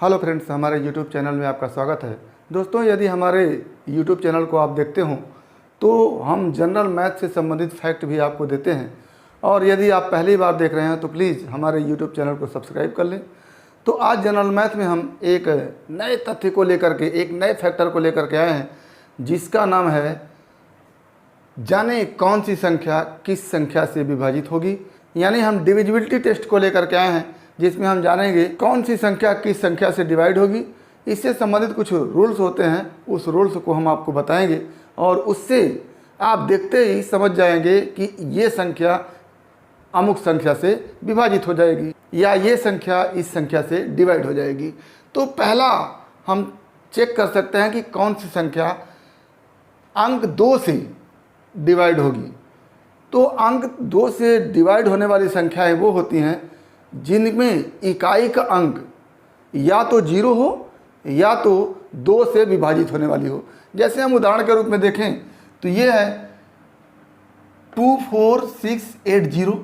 Hello friends, हमारे YouTube channel में आपका स्वागत है। दोस्तों, यदि हमारे यूट्यूब चैनल को आप देखते हो तो हम जनरल मैथ से संबंधित फैक्ट भी आपको देते हैं, और यदि आप पहली बार देख रहे हैं तो प्लीज़ हमारे यूट्यूब चैनल को सब्सक्राइब कर लें। तो आज जनरल मैथ में हम एक नए तथ्य को लेकर के, एक नए फैक्टर को लेकर के आए हैं, जिसका नाम है जाने कौन सी संख्या किस संख्या से विभाजित होगी। यानी हम डिविजिबिलिटी टेस्ट को लेकर के आए हैं, जिसमें हम जानेंगे कौन सी संख्या किस संख्या से डिवाइड होगी। इससे संबंधित कुछ रूल्स होते हैं, उस रूल्स को हम आपको बताएंगे और उससे आप देखते ही समझ जाएंगे कि ये संख्या अमुक संख्या से विभाजित हो जाएगी या ये संख्या इस संख्या से डिवाइड हो जाएगी। तो पहला हम चेक कर सकते हैं कि कौन सी संख्या अंक 2 से डिवाइड होगी। तो अंक 2 से डिवाइड होने वाली संख्याएं वो होती हैं जिनमें इकाई का अंक या तो 0 हो या तो 2 से विभाजित होने वाली हो। जैसे हम उदाहरण के रूप में देखें तो ये है 24680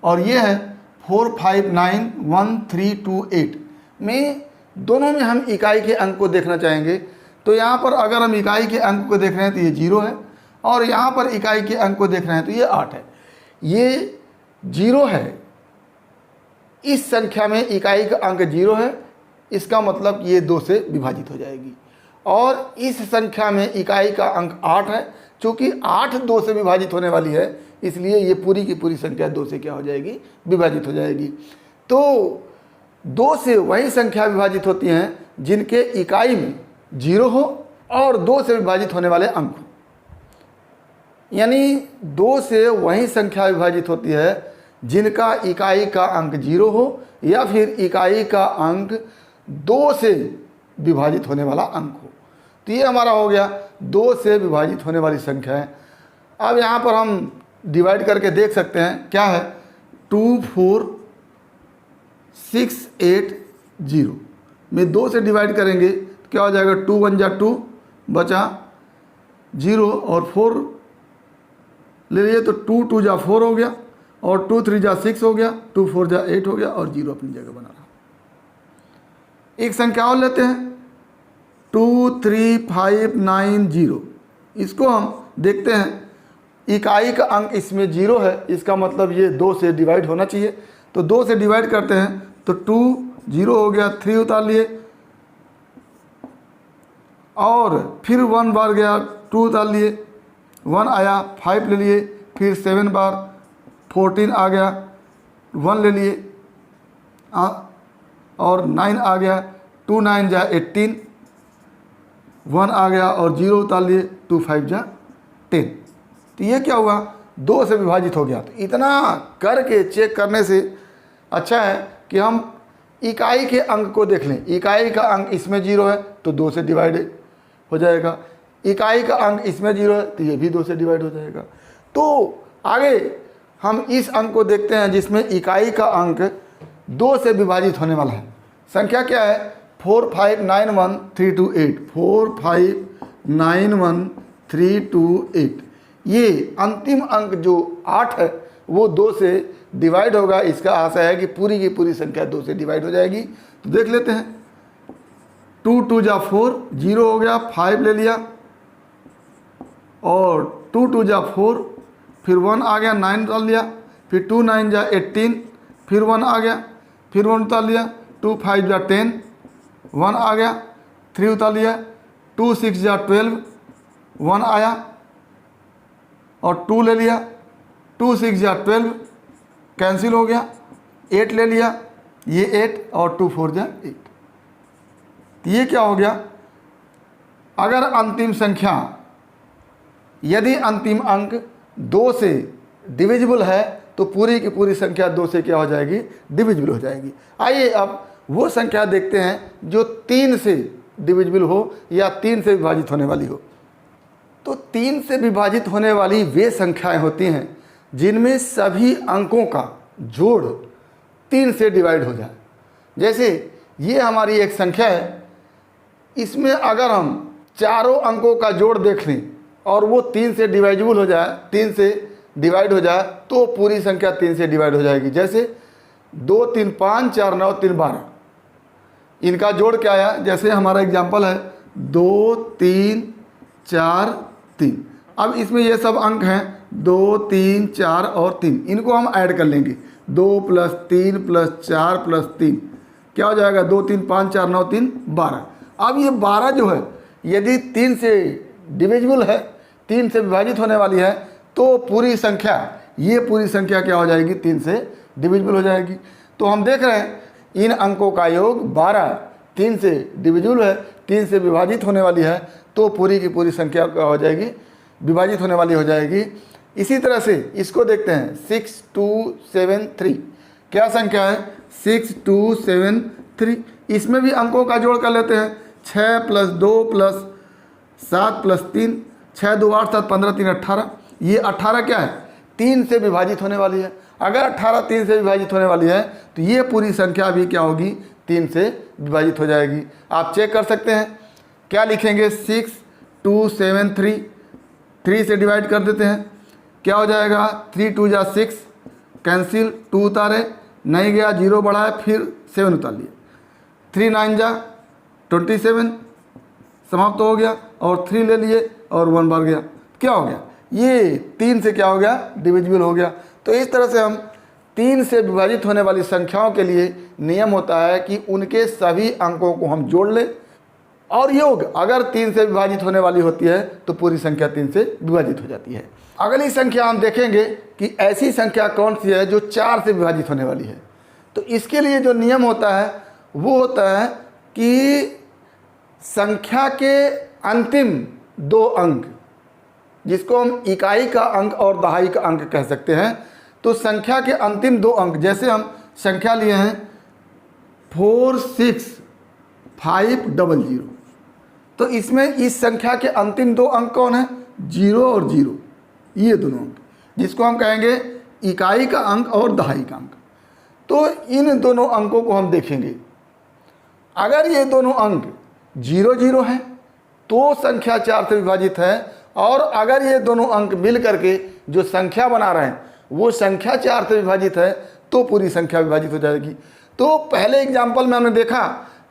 और ये है 4591328 में दोनों में हम इकाई के अंक को देखना चाहेंगे। तो यहाँ पर अगर हम इकाई के अंक को देख रहे हैं तो ये 0 है, और यहाँ पर इकाई के अंक को देख रहे हैं तो ये 8 है। ये 0 है, इस संख्या में इकाई का अंक 0 है, इसका मतलब ये 2 से विभाजित हो जाएगी। और इस संख्या में इकाई का अंक 8 है, चूँकि 8 2 से विभाजित होने वाली है, इसलिए ये पूरी की पूरी संख्या 2 से क्या हो जाएगी, विभाजित हो जाएगी। तो 2 से वही संख्या विभाजित होती हैं जिनके इकाई में 0 हो और 2 से विभाजित होने वाले अंक हो। यानी 2 से वही संख्या विभाजित होती है जिनका इकाई का अंक 0 हो या फिर इकाई का अंक 2 से विभाजित होने वाला अंक हो। तो ये हमारा हो गया 2 से विभाजित होने वाली संख्या है। अब यहाँ पर हम डिवाइड करके देख सकते हैं, क्या है 24680 में 2 से डिवाइड करेंगे तो क्या हो जाएगा, 2 1 जा 2 बचा 0 और 4 ले लिए तो 2 2 जा 4 हो गया और 2 3 जा 6 हो गया, 2 4 जा 8 हो गया और 0 अपनी जगह बना रहा। एक संख्या और लेते हैं 23590, इसको हम देखते हैं। इकाई का अंक इसमें 0 है, इसका मतलब ये 2 से डिवाइड होना चाहिए। तो 2 से डिवाइड करते हैं तो 2 0 हो गया, 3 उतार लिए और फिर 1 बार गया, 2 उतार लिए, 1 आया, 5 ले लिए, फिर 7 बार 14 आ गया, 1 ले लिए और 9 आ गया, 2 9 जा 18, 1 आ गया और 0 उतार लिए, 2 5 जा 10। तो ये क्या हुआ, 2 से विभाजित हो गया। तो इतना करके चेक करने से अच्छा है कि हम इकाई के अंक को देख लें। इकाई का अंक इसमें 0 है तो 2 से डिवाइड हो जाएगा, इकाई का अंक इसमें 0 है तो ये भी 2 से डिवाइड हो जाएगा। तो आगे हम इस अंक को देखते हैं जिसमें इकाई का अंक 2 से विभाजित होने वाला है। संख्या क्या है, 4591328, 4591328। ये अंतिम अंक जो 8 है वो 2 से डिवाइड होगा। इसका आशा है कि पूरी की पूरी संख्या 2 से डिवाइड हो जाएगी। तो देख लेते हैं, 2 2 जा 4, 0 हो गया, 5 ले लिया और 2 2 जा 4, फिर 1 आ गया, 9 उतार लिया, फिर 2 9 जा 18, फिर 1 आ गया, फिर 1 उतार लिया, 2 5 जा 10, 1 आ गया, 3 उतार लिया, 2 6 जा 12, 1 आया और 2 ले लिया, 2 6 जा 12 कैंसिल हो गया, 8 ले लिया, ये 8 और 2 4 जा 8। तो ये क्या हो गया, अगर अंतिम संख्या, यदि अंतिम अंक 2 से डिविजिबल है तो पूरी की पूरी संख्या 2 से क्या हो जाएगी, डिविजिबल हो जाएगी। आइए अब वो संख्या देखते हैं जो 3 से डिविजिबल हो या 3 से विभाजित होने वाली हो। तो 3 से विभाजित होने वाली वे संख्याएं होती हैं जिनमें सभी अंकों का जोड़ 3 से डिवाइड हो जाए। जैसे ये हमारी एक संख्या है, इसमें अगर हम चारों अंकों का जोड़ देख लें और वो 3 से डिवाइजिबल हो जाए, 3 से डिवाइड हो जाए तो पूरी संख्या 3 से डिवाइड हो जाएगी। जैसे 2 3 5 4 9 3 12, इनका जोड़ क्या आया, जैसे हमारा एग्जाम्पल है 2 3 4 3। अब इसमें ये सब अंक हैं 2 3 4 और 3, इनको हम ऐड कर लेंगे। 2 + 3 + 4 + 3 क्या हो जाएगा, 2 3 5 4 9 3 12। अब ये 12 जो है यदि 3 से डिविजिबल है, 3 से विभाजित होने वाली है, तो पूरी संख्या, ये पूरी संख्या क्या हो जाएगी, 3 से डिविजिबल हो जाएगी। तो हम देख रहे हैं इन अंकों का योग 12 3 से डिविजिबल है, 3 से विभाजित होने वाली है, तो पूरी की पूरी संख्या क्या हो जाएगी, विभाजित होने वाली हो जाएगी। इसी तरह से इसको देखते हैं 6 2 7 3, क्या संख्या है, 6 2 7 3। इसमें भी अंकों का जोड़ कर लेते हैं, 6 + 2 + 7 + 3, 6 2 8 7 15 3 18। ये 18 क्या है, 3 से विभाजित होने वाली है। अगर 18 3 से विभाजित होने वाली है तो ये पूरी संख्या भी क्या होगी, 3 से विभाजित हो जाएगी। आप चेक कर सकते हैं, क्या लिखेंगे, 6 2 7 3, 3 से डिवाइड कर देते हैं, क्या हो जाएगा, 3 2 जा 6, कैंसिल, 2 उतारे, नहीं गया, 0 बढ़ाए, फिर 7 उतार लिए, 3 9 जा 27, समाप्त हो गया, और 3 ले लिए और 1 बढ़ गया, क्या हो गया, ये 3 से क्या हो गया, डिविजिबल हो गया। तो इस तरह से हम 3 से विभाजित होने वाली संख्याओं के लिए नियम होता है कि उनके सभी अंकों को हम जोड़ लें, और योग अगर 3 से विभाजित होने वाली होती है तो पूरी संख्या 3 से विभाजित हो जाती है। अगली संख्या हम देखेंगे कि ऐसी संख्या कौन सी है जो 4 से विभाजित होने वाली है। तो इसके लिए जो नियम होता है वो होता है कि संख्या के अंतिम 2 अंक, जिसको हम इकाई का अंक और दहाई का अंक कह सकते हैं, तो संख्या के अंतिम 2 अंक, जैसे हम संख्या लिए हैं 4 6 5 0 0, तो इसमें इस संख्या के अंतिम 2 अंक कौन है, 0 और 0, ये दोनों अंक, जिसको हम कहेंगे इकाई का अंक और दहाई का अंक। तो इन दोनों अंकों को हम देखेंगे, अगर ये दोनों अंक 0 0 हैं तो संख्या 4 से विभाजित है, और अगर ये दोनों अंक मिल करके जो संख्या बना रहे हैं वो संख्या 4 से विभाजित है तो पूरी संख्या विभाजित हो जाएगी। तो पहले एग्जाम्पल में हमने देखा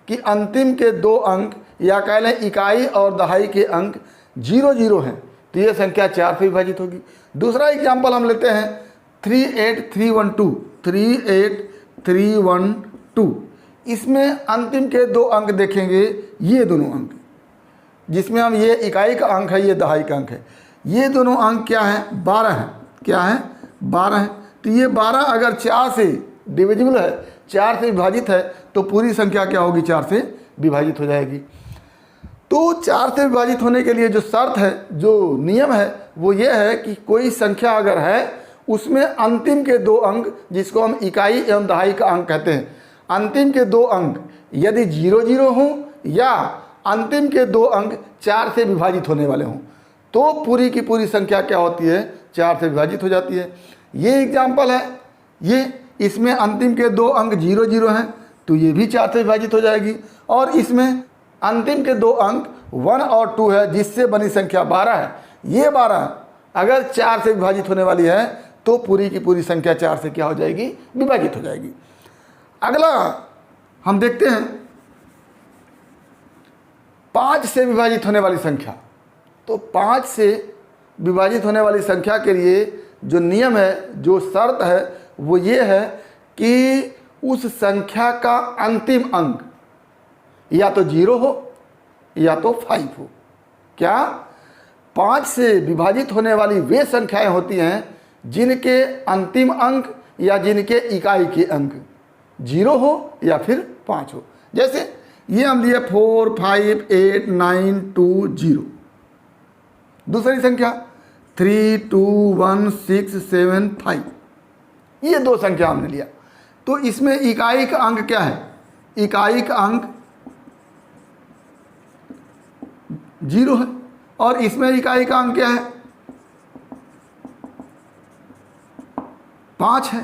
कि अंतिम के 2 अंक, या कह लें इकाई और दहाई के अंक 0 0 हैं, तो ये संख्या 4 से विभाजित होगी। दूसरा एग्जाम्पल हम लेते हैं 3 8 3 1 2, 3 8 3 1 2। इसमें अंतिम के 2 अंक देखेंगे, ये दोनों अंक, जिसमें हम, ये इकाई का अंक है, ये दहाई का अंक है, ये दोनों अंक क्या है, 12 है, क्या है, 12 है। तो ये 12 अगर 4 से डिविजिबल है, 4 से विभाजित है, तो पूरी संख्या क्या होगी, 4 से विभाजित हो जाएगी। तो 4 से विभाजित होने के लिए जो शर्त है, जो नियम है, वो ये है कि कोई संख्या अगर है उसमें अंतिम के 2 अंक, जिसको हम इकाई एवं दहाई का अंक कहते हैं, अंतिम के 2 अंक यदि 0 0 हों या अंतिम के 2 अंक 4 से विभाजित होने वाले हों, तो पूरी की पूरी संख्या क्या होती है, 4 से विभाजित हो जाती है। ये एग्जाम्पल है, ये इसमें अंतिम के 2 अंक 0 0 हैं, तो ये भी 4 से विभाजित हो जाएगी। और इसमें अंतिम के 2 अंक 1 और 2 है, जिससे बनी संख्या 12 है। ये 12 अगर 4 से विभाजित होने वाली है तो पूरी की पूरी संख्या 4 से क्या हो जाएगी, विभाजित हो जाएगी। अगला हम देखते हैं 5 से विभाजित होने वाली संख्या। तो 5 से विभाजित होने वाली संख्या के लिए जो नियम है, जो शर्त है, वो ये है कि उस संख्या का अंतिम अंक या तो 0 हो या तो 5 हो। क्या 5 से विभाजित होने वाली वे संख्याएं होती हैं जिनके अंतिम अंक या जिनके इकाई के अंक 0 हो या फिर 5 हो। जैसे ये हम लिए 4 5 8 9 2 0। दूसरी संख्या 3 2 1 6 7 5। ये 2 संख्या हमने लिया। तो इसमें इकाई का अंक क्या है, इकाई का अंक 0 है, और इसमें इकाई का अंक क्या है, 5 है।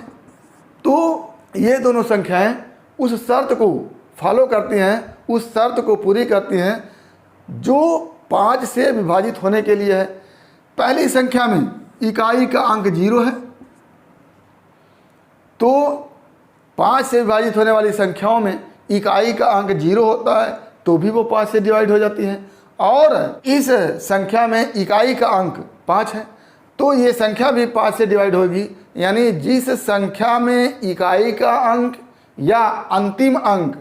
तो ये दोनों संख्याएं उस शर्त को फॉलो करती हैं, उस शर्त को पूरी करती हैं जो 5 से विभाजित होने के लिए है। पहली संख्या में इकाई का अंक 0 है, तो 5 से विभाजित होने वाली संख्याओं में इकाई का अंक 0 होता है तो भी वो 5 से डिवाइड हो जाती है, और इस संख्या में इकाई का अंक 5 है तो ये संख्या भी 5 से डिवाइड होगी। यानी जिस संख्या में इकाई का अंक या अंतिम अंक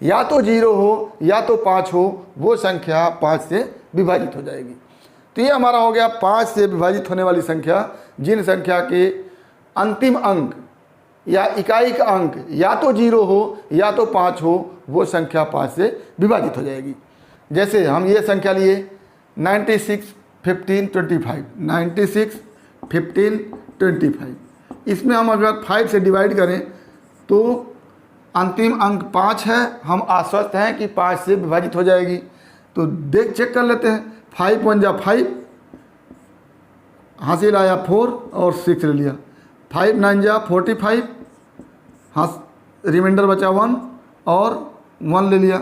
या तो 0 हो या तो 5 हो, वो संख्या 5 से विभाजित हो जाएगी। तो ये हमारा हो गया 5 से विभाजित होने वाली संख्या। जिन संख्या के अंतिम अंक या इकाई का अंक या तो 0 हो या तो 5 हो, वो संख्या 5 से विभाजित हो जाएगी। जैसे हम ये संख्या लिए 96, 15, 25, 96, 15, 25। इसमें हम अगर 5 से डिवाइड करें तो अंतिम अंक 5 है, हम आश्वस्त हैं कि 5 से विभाजित हो जाएगी। तो चेक कर लेते हैं। 5 1 जा 5, हासिल आया 4 और 6 ले लिया। 5 9 जा 45, हाँ रिमाइंडर बचा 1 और 1 ले लिया।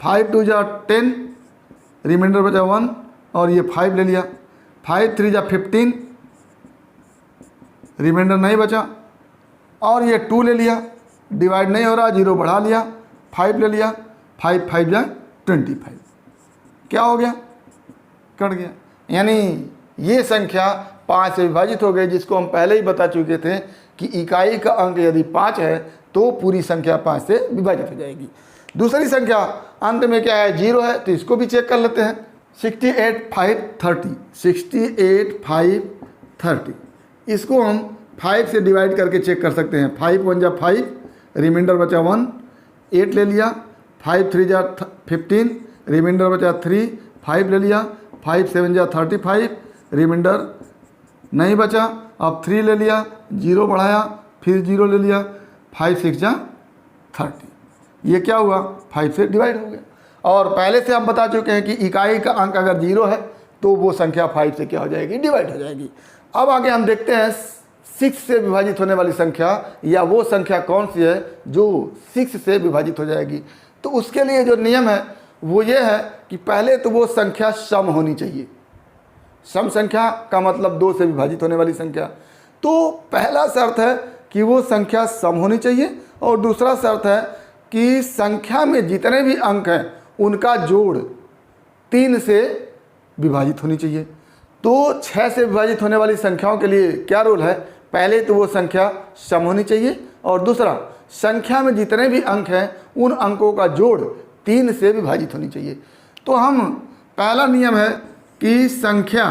5 2 जा 10, रिमाइंडर बचा 1 और ये 5 ले लिया। 5 3 जा 15, रिमाइंडर नहीं बचा और ये 2 ले लिया। डिवाइड नहीं हो रहा, 0 बढ़ा लिया, 5 ले लिया। 5 5 जा 25, क्या हो गया, कट गया। यानी ये संख्या 5 से विभाजित हो गई, जिसको हम पहले ही बता चुके थे कि इकाई का अंक यदि 5 है तो पूरी संख्या 5 से विभाजित हो जाएगी। दूसरी संख्या अंत में क्या है, 0 है, तो इसको भी चेक कर लेते हैं। 68 5 30, 68 5 30, इसको हम 5 से डिवाइड करके चेक कर सकते हैं। 5 1 जा 5, रिमाइंडर बचा 1, 8 ले लिया। 5 3 जा 15, रिमाइंडर बचा 3, 5 ले लिया। 5 7 जा 35, रिमाइंडर नहीं बचा, अब 3 ले लिया, 0 बढ़ाया, फिर 0 ले लिया। 5 6 जा 30, ये क्या हुआ, 5 से डिवाइड हो गया। और पहले से हम बता चुके हैं कि इकाई का अंक अगर 0 है तो वो संख्या 5 से क्या हो जाएगी, डिवाइड हो जाएगी। अब आगे हम देखते हैं 6 से विभाजित होने वाली संख्या, या वो संख्या कौन सी है जो 6 से विभाजित हो जाएगी। तो उसके लिए जो नियम है वो ये है कि पहले तो वो संख्या सम होनी चाहिए। सम संख्या का मतलब 2 से विभाजित होने वाली संख्या। तो पहला शर्त है कि वो संख्या सम होनी चाहिए, और दूसरा शर्त है कि संख्या में जितने भी अंक हैं उनका जोड़ 3 से विभाजित होनी चाहिए। तो 6 से विभाजित होने वाली संख्याओं के लिए क्या रूल है, पहले तो वो संख्या सम होनी चाहिए, और दूसरा संख्या में जितने भी अंक हैं उन अंकों का जोड़ 3 से विभाजित होनी चाहिए। तो हम पहला नियम है कि संख्या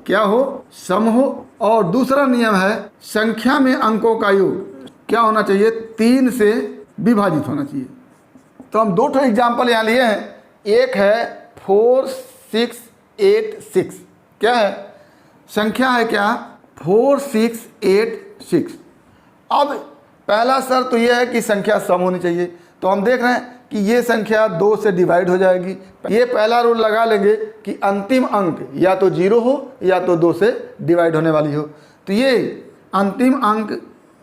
क्या हो, सम हो, और दूसरा नियम है संख्या में अंकों का योग क्या होना चाहिए, 3 से विभाजित होना चाहिए। तो हम 2 एग्जाम्पल यहाँ लिए हैं। एक है 4 6 8 6, क्या है, संख्या है क्या, 4 6 8 6। अब पहला शर्त तो यह है कि संख्या सम होनी चाहिए। तो हम देख रहे हैं कि ये संख्या 2 से डिवाइड हो जाएगी। ये पहला रूल लगा लेंगे कि अंतिम अंक या तो 0 हो या तो 2 से डिवाइड होने वाली हो। तो ये अंतिम अंक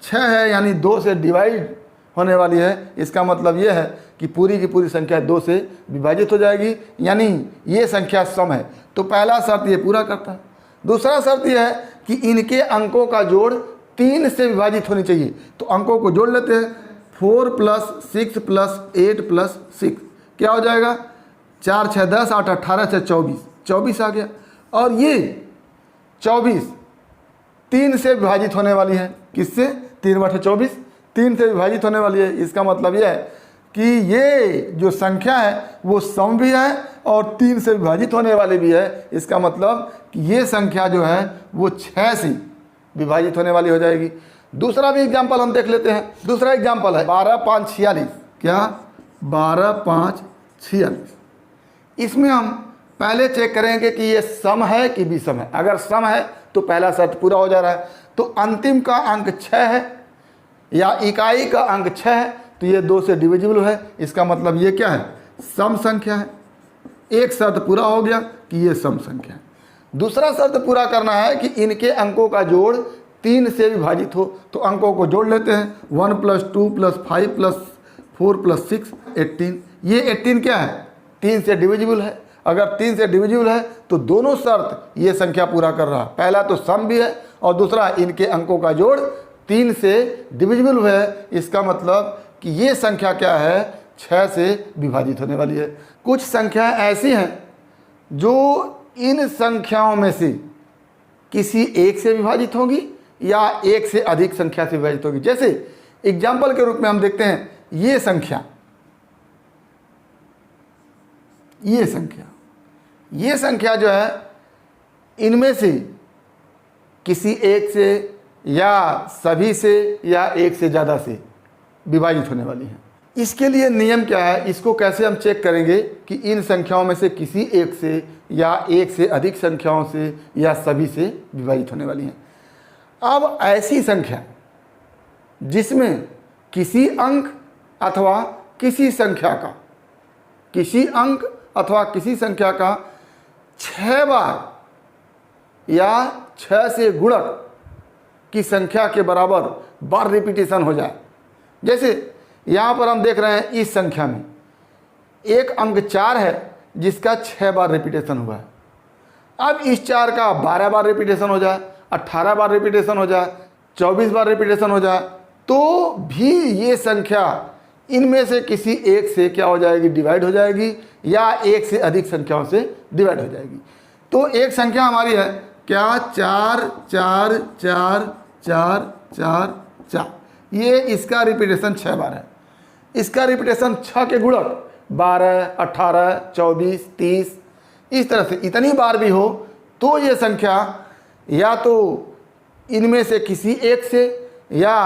6 है, यानी 2 से डिवाइड होने वाली है। इसका मतलब ये है कि पूरी की पूरी संख्या 2 से विभाजित हो जाएगी, यानी ये संख्या सम है। तो पहला शर्त ये पूरा करता है। दूसरा शर्त यह है कि इनके अंकों का जोड़ 3 से विभाजित होनी चाहिए। तो अंकों को जोड़ लेते हैं। 4 + 6 + 8 + 6 क्या हो जाएगा, 4 6 10 8 18 से 24, 24 आ गया। और ये 24 3 से विभाजित होने वाली है। किससे, 3 बटे 24 3 से विभाजित होने वाली है। इसका मतलब यह है कि ये जो संख्या है वो सम भी है और 3 से विभाजित होने वाली भी है। इसका मतलब कि ये संख्या जो है वो 6 से विभाजित होने वाली हो जाएगी। दूसरा भी एग्जाम्पल हम देख लेते हैं। दूसरा एग्जाम्पल है 12 5 46, क्या, 12 5 46। इसमें हम पहले चेक करेंगे कि ये सम है कि विषम है। अगर सम है तो पहला शर्त पूरा हो जा रहा है। तो अंतिम का अंक 6 है या इकाई का अंक 6 है, तो ये 2 से डिविजिबल है। इसका मतलब ये क्या है, सम संख्या है। एक शर्त पूरा हो गया कि ये सम संख्या है। दूसरा शर्त पूरा करना है कि इनके अंकों का जोड़ 3 से विभाजित हो। तो अंकों को जोड़ लेते हैं। 1 + 2 + 5 + 4 + 6 18। ये 18 क्या है, 3 से डिविजिबल है। अगर 3 से डिविजिबल है तो दोनों शर्त ये संख्या पूरा कर रहा है। पहला तो सम भी है और दूसरा इनके अंकों का जोड़ 3 से डिविजिबल है। इसका मतलब कि ये संख्या क्या है, 6 से विभाजित होने वाली है। कुछ संख्याएं ऐसी हैं जो इन संख्याओं में से किसी एक से विभाजित होगी या एक से अधिक संख्या से विभाजित होगी। जैसे एग्जाम्पल के रूप में हम देखते हैं ये संख्या जो है इनमें से किसी एक से या सभी से या एक से ज़्यादा से विभाजित होने वाली है। इसके लिए नियम क्या है, इसको कैसे हम चेक करेंगे कि इन संख्याओं में से किसी एक से या एक से अधिक संख्याओं से या सभी से विभाजित होने वाली हैं। अब ऐसी संख्या जिसमें किसी अंक अथवा किसी संख्या का 6 बार या 6 से गुणक की संख्या के बराबर बार रिपीटेशन हो जाए। जैसे यहाँ पर हम देख रहे हैं इस संख्या में एक अंक 4 है जिसका 6 बार रिपीटेशन हुआ है। अब इस 4 का 12 बार रिपीटेशन हो जाए, 18 बार रिपीटेशन हो जाए, 24 बार रिपीटेशन हो जाए, तो भी ये संख्या इनमें से किसी एक से क्या हो जाएगी, डिवाइड हो जाएगी या एक से अधिक संख्याओं से डिवाइड हो जाएगी। तो एक संख्या हमारी है क्या, 4 4 4 4 4 4, ये इसका रिपीटेशन 6 बार है। इसका रिपीटेशन 6 के गुणक 12 18 24 30 इस तरह से इतनी बार भी हो तो ये संख्या या तो इनमें से किसी एक से या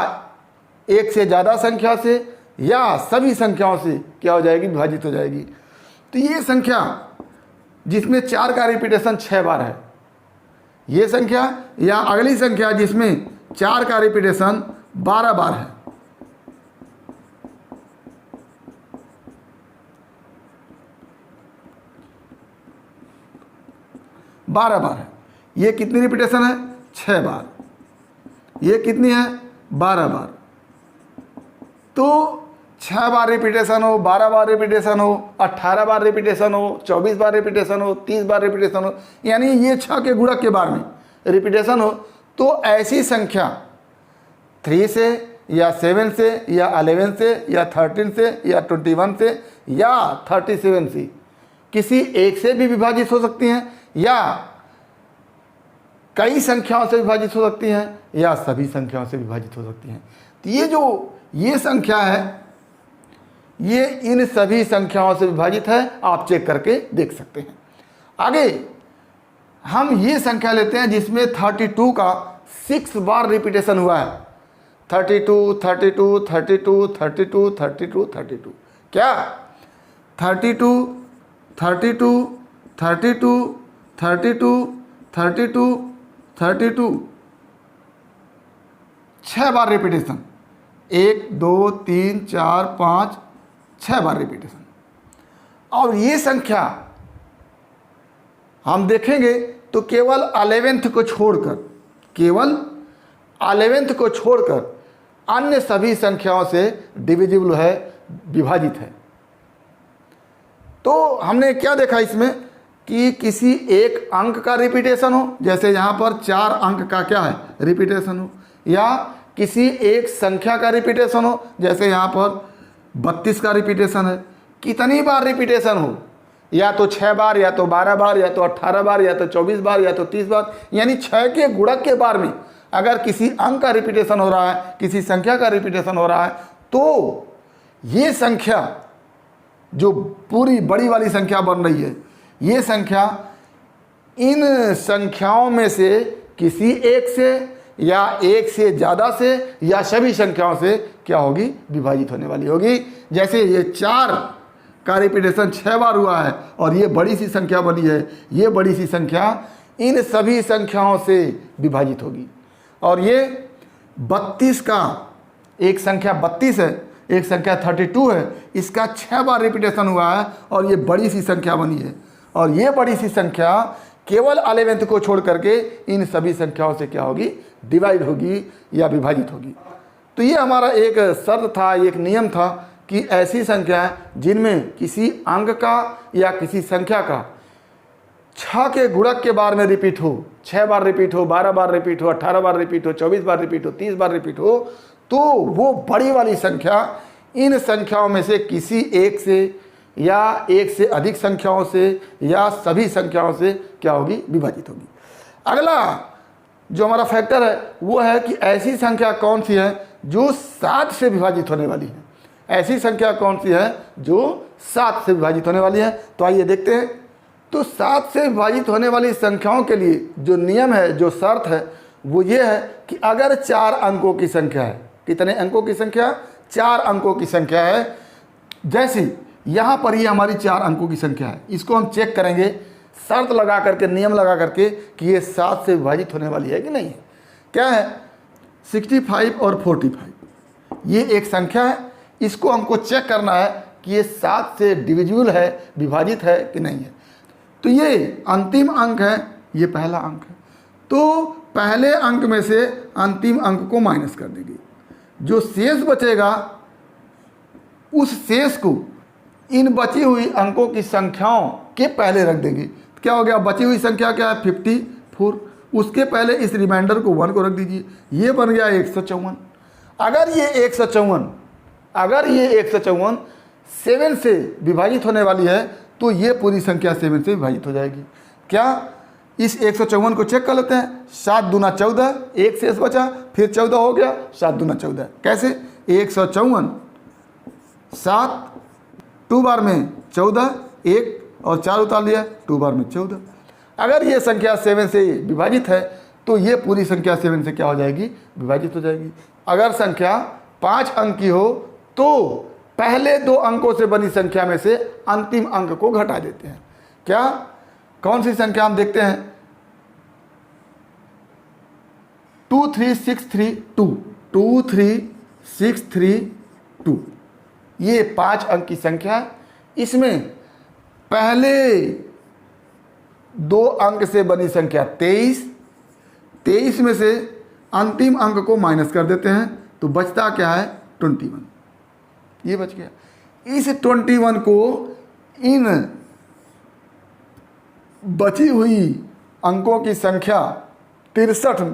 एक से ज़्यादा संख्या से या सभी संख्याओं से क्या हो जाएगी, विभाजित हो जाएगी। तो ये संख्या जिसमें 4 का रिपीटेशन 6 बार है, ये संख्या या अगली संख्या जिसमें 4 का रिपीटेशन 12 बार है, ये कितनी रिपीटेशन है, 6 बार। ये कितनी है, 12 बार। तो 6 बार रिपीटेशन हो, 12 बार रिपीटेशन हो, 18 बार रिपीटेशन हो, 24 बार रिपीटेशन हो, 30 बार रिपीटेशन हो, यानी ये 6 के गुणक के बार में रिपीटेशन हो, तो ऐसी संख्या 3 से या 7 से या 11 से या 13 से या 21 से या 37 से किसी एक से भी विभाजित हो सकती हैं या कई संख्याओं से विभाजित हो सकती हैं या सभी संख्याओं से विभाजित हो सकती हैं। तो ये संख्या है, ये इन सभी संख्याओं से विभाजित है, आप चेक करके देख सकते हैं। आगे हम ये संख्या लेते हैं जिसमें 32 का 6 बार रिपीटेशन हुआ है। 32 32 32 32 32 32, क्या 32 32 32 32 32 32 6 बार रिपीटेशन, 1 2 3 4 5 6 बार रिपीटेशन। और ये संख्या हम देखेंगे तो केवल 11th को छोड़कर अन्य सभी संख्याओं से डिविजिबल है, विभाजित है। तो हमने क्या देखा इसमें कि किसी एक अंक का रिपीटेशन हो, जैसे यहाँ पर 4 अंक का क्या है, रिपीटेशन हो, या किसी एक संख्या का रिपीटेशन हो, जैसे यहाँ पर 32 का रिपीटेशन है। कितनी बार रिपीटेशन हो, या तो 6 बार या तो 12 बार या तो 18 बार या तो 24 बार या तो 30 बार, यानी 6 के गुणक के बार में अगर किसी अंक का रिपीटेशन हो रहा है, किसी संख्या का रिपीटेशन हो रहा है, तो ये संख्या जो पूरी बड़ी वाली संख्या बन रही है, ये संख्या इन संख्याओं में से किसी एक से या एक से ज़्यादा से या सभी संख्याओं से क्या होगी, विभाजित होने वाली होगी। जैसे ये 4 का रिपीटेशन 6 बार हुआ है और ये बड़ी सी संख्या बनी है, ये बड़ी सी संख्या इन सभी संख्याओं से विभाजित होगी। और ये 32 का, एक संख्या 32 है, एक संख्या 32 है, इसका 6 बार रिपीटेशन हुआ है और ये बड़ी सी संख्या बनी है। और ये बड़ी सी संख्या केवल 11th को छोड़ करके इन सभी संख्याओं से क्या होगी, डिवाइड होगी या विभाजित होगी। तो ये हमारा एक शर्त था, एक नियम था कि ऐसी संख्याएं जिनमें किसी अंक का या किसी संख्या का 6 के गुणक के बार में रिपीट हो, 6 बार रिपीट हो, 12 बार रिपीट हो, 18 बार रिपीट हो, 24 बार रिपीट हो, 30 बार रिपीट हो, तो वो बड़ी वाली संख्या इन संख्याओं में से किसी एक से या एक से अधिक संख्याओं से या सभी संख्याओं से क्या होगी, विभाजित होगी। अगला जो हमारा फैक्टर है वो है कि ऐसी संख्या कौन सी है जो 7 से विभाजित होने वाली है। ऐसी संख्या कौन सी है जो 7 से विभाजित होने वाली है। तो आइए देखते हैं। तो 7 से विभाजित होने वाली संख्याओं के लिए जो नियम है, जो शर्त है, वो ये है कि अगर 4 अंकों की संख्या है, कितने अंकों की संख्या, 4 अंकों की संख्या है। जैसे यहाँ पर ये हमारी 4 अंकों की संख्या है, इसको हम चेक करेंगे शर्त लगा करके, नियम लगा करके कि ये 7 से विभाजित होने वाली है कि नहीं है। क्या है, 65 और 45, ये एक संख्या है। इसको हमको चेक करना है कि ये 7 से डिविजिबल है, विभाजित है कि नहीं है। तो ये अंतिम अंक है, ये पहला अंक है। तो पहले अंक में से अंतिम अंक को माइनस कर देंगे, जो शेष बचेगा उस शेष को इन बची हुई अंकों की संख्याओं के पहले रख देंगे। क्या हो गया, बची हुई संख्या क्या है, 54। उसके पहले इस रिमाइंडर को 1 को रख दीजिए, ये बन गया 154। अगर ये 154 7 से विभाजित होने वाली है तो ये पूरी संख्या 7 से विभाजित हो जाएगी। क्या, इस 154 को चेक कर लेते हैं। 7 दूना 14, एक शेष बचा, फिर 14 हो गया, 7 दूना 14। कैसे, 154, 7 2 बार में 14, 1 और 4 उतार लिया, 2 बार में 14। अगर ये संख्या 7 से विभाजित है तो ये पूरी संख्या 7 से क्या हो जाएगी, विभाजित हो जाएगी। अगर संख्या 5 अंक की हो तो पहले 2 अंकों से बनी संख्या में से अंतिम अंक को घटा देते हैं। क्या, कौन सी संख्या हम देखते हैं, 23632, 23632, ये 5 अंक की संख्या। इसमें पहले 2 अंक से बनी संख्या 23 में से अंतिम अंक को माइनस कर देते हैं तो बचता क्या है, 21, ये बच गया। इस 21 को इन बची हुई अंकों की संख्या 63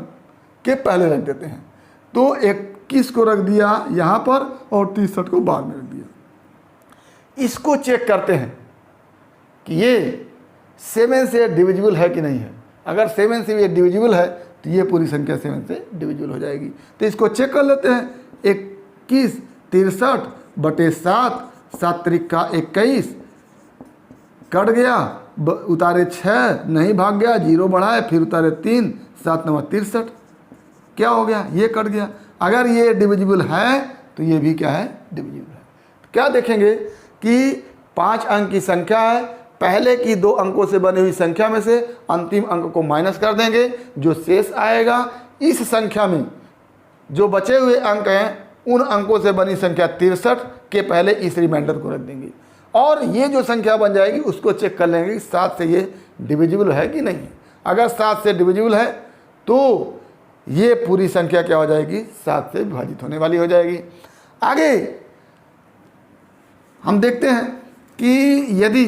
के पहले रख देते हैं। तो 21 को रख दिया यहाँ पर और 63 को बाद में रख दिया। इसको चेक करते हैं कि ये 7 से डिविजिबल है कि नहीं है। अगर 7 से ये डिविजिबल है तो ये पूरी संख्या 7 से डिविजिबल हो जाएगी। तो इसको चेक कर लेते हैं। 21 63/7, 7 त्रिक 21, कट गया, उतारे 6, नहीं भाग गया, 0 बढ़ाए, फिर उतारे 3, 7 9 63, क्या हो गया, ये कट गया। अगर ये डिविजिबल है तो ये भी क्या है, डिविजिबल है। तो क्या देखेंगे कि 5 अंक की संख्या है, पहले की 2 अंकों से बनी हुई संख्या में से अंतिम अंक को माइनस कर देंगे, जो शेष आएगा इस संख्या में जो बचे हुए अंक हैं उन अंकों से बनी संख्या 63 के पहले इस रिमाइंडर को रख देंगे और ये जो संख्या बन जाएगी उसको चेक कर लेंगे कि 7 से ये डिविजिबल है कि नहीं है। अगर 7 से डिविजिबल है तो ये पूरी संख्या क्या हो जाएगी, 7 से विभाजित होने वाली हो जाएगी। आगे हम देखते हैं कि यदि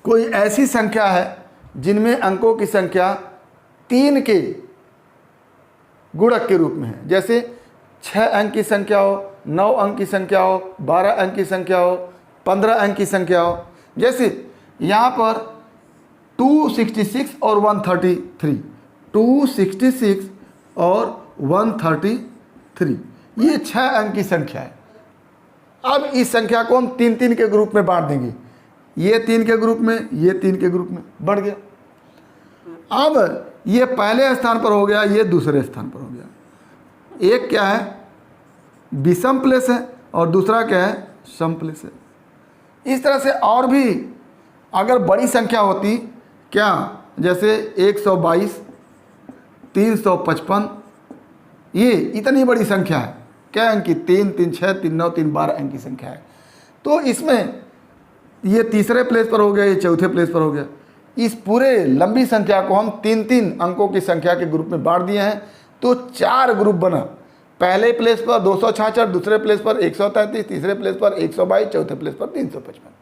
कोई ऐसी संख्या है जिनमें अंकों की संख्या 3 के गुणक के रूप में है, जैसे 6 अंक की संख्या हो, 9 अंक की संख्या हो, 12 अंक की संख्या हो, 15 अंक की संख्या हो। जैसे यहाँ पर 266 और 133, 266 और 133, ये 6 अंक की संख्या है। अब इस संख्या को हम 3-3 के ग्रुप में बांट देंगे, ये 3 के ग्रुप में, ये 3 के ग्रुप में, बढ़ गया। अब ये पहले स्थान पर हो गया, ये दूसरे स्थान पर हो गया। एक क्या है, विषम प्लेस है और दूसरा क्या है, सम प्लेस है। इस तरह से और भी अगर बड़ी संख्या होती, क्या, जैसे 122, 355, ये इतनी बड़ी संख्या है, क्या अंक की, 3 3 6 3 9 3 12 अंक की संख्या है। तो इसमें ये तीसरे प्लेस पर हो गया, ये चौथे प्लेस पर हो गया। इस पूरे लंबी संख्या को हम 3-3 अंकों की संख्या के ग्रुप में बांट दिए हैं। तो 4 ग्रुप बना, पहले प्लेस पर 266, दूसरे प्लेस पर 133, तीसरे प्लेस पर 122, चौथे प्लेस पर 355।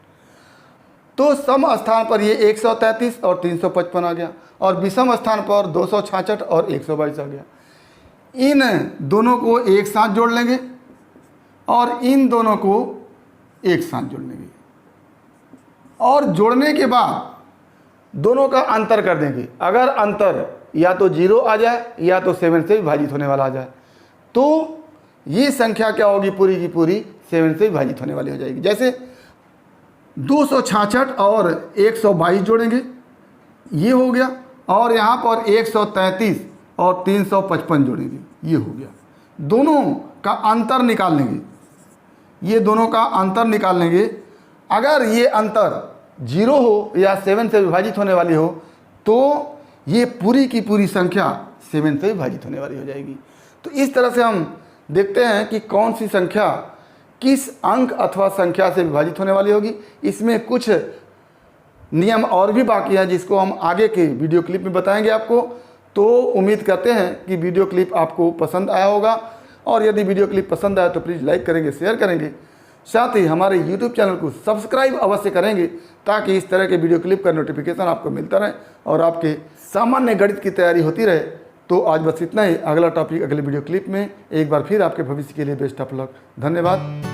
तो सम स्थान पर ये 133 और 355 आ गया और विषम स्थान पर 266 और 122 आ गया। इन दोनों को एक साथ जोड़ लेंगे और इन दोनों को एक साथ जोड़ लेंगे और जोड़ने के बाद दोनों का अंतर कर देंगे। अगर अंतर या तो 0 आ जाए या तो 7 से विभाजित होने वाला आ जाए तो ये संख्या क्या होगी, पूरी की पूरी 7 से विभाजित होने वाली हो जाएगी। जैसे 266 और 122 जोड़ेंगे, ये हो गया, और यहाँ पर 133 और 355 जोड़ेंगे, ये हो गया। दोनों का अंतर निकाल लेंगे, ये दोनों का अंतर निकाल लेंगे। अगर ये अंतर 0 हो या 7 से विभाजित होने वाली हो तो ये पूरी की पूरी संख्या 7 से विभाजित होने वाली हो जाएगी। तो इस तरह से हम देखते हैं कि कौन सी संख्या किस अंक अथवा संख्या से विभाजित होने वाली होगी। इसमें कुछ नियम और भी बाकी हैं जिसको हम आगे के वीडियो क्लिप में बताएंगे आपको। तो उम्मीद करते हैं कि वीडियो क्लिप आपको पसंद आया होगा, और यदि वीडियो क्लिप पसंद आया तो प्लीज़ लाइक करेंगे, शेयर करेंगे, साथ ही हमारे YouTube चैनल को सब्सक्राइब अवश्य करेंगे ताकि इस तरह के वीडियो क्लिप का नोटिफिकेशन आपको मिलता रहे और आपके सामान्य गणित की तैयारी होती रहे। तो आज बस इतना ही। अगला टॉपिक अगले वीडियो क्लिप में। एक बार फिर आपके भविष्य के लिए बेस्ट ऑफ लक। धन्यवाद।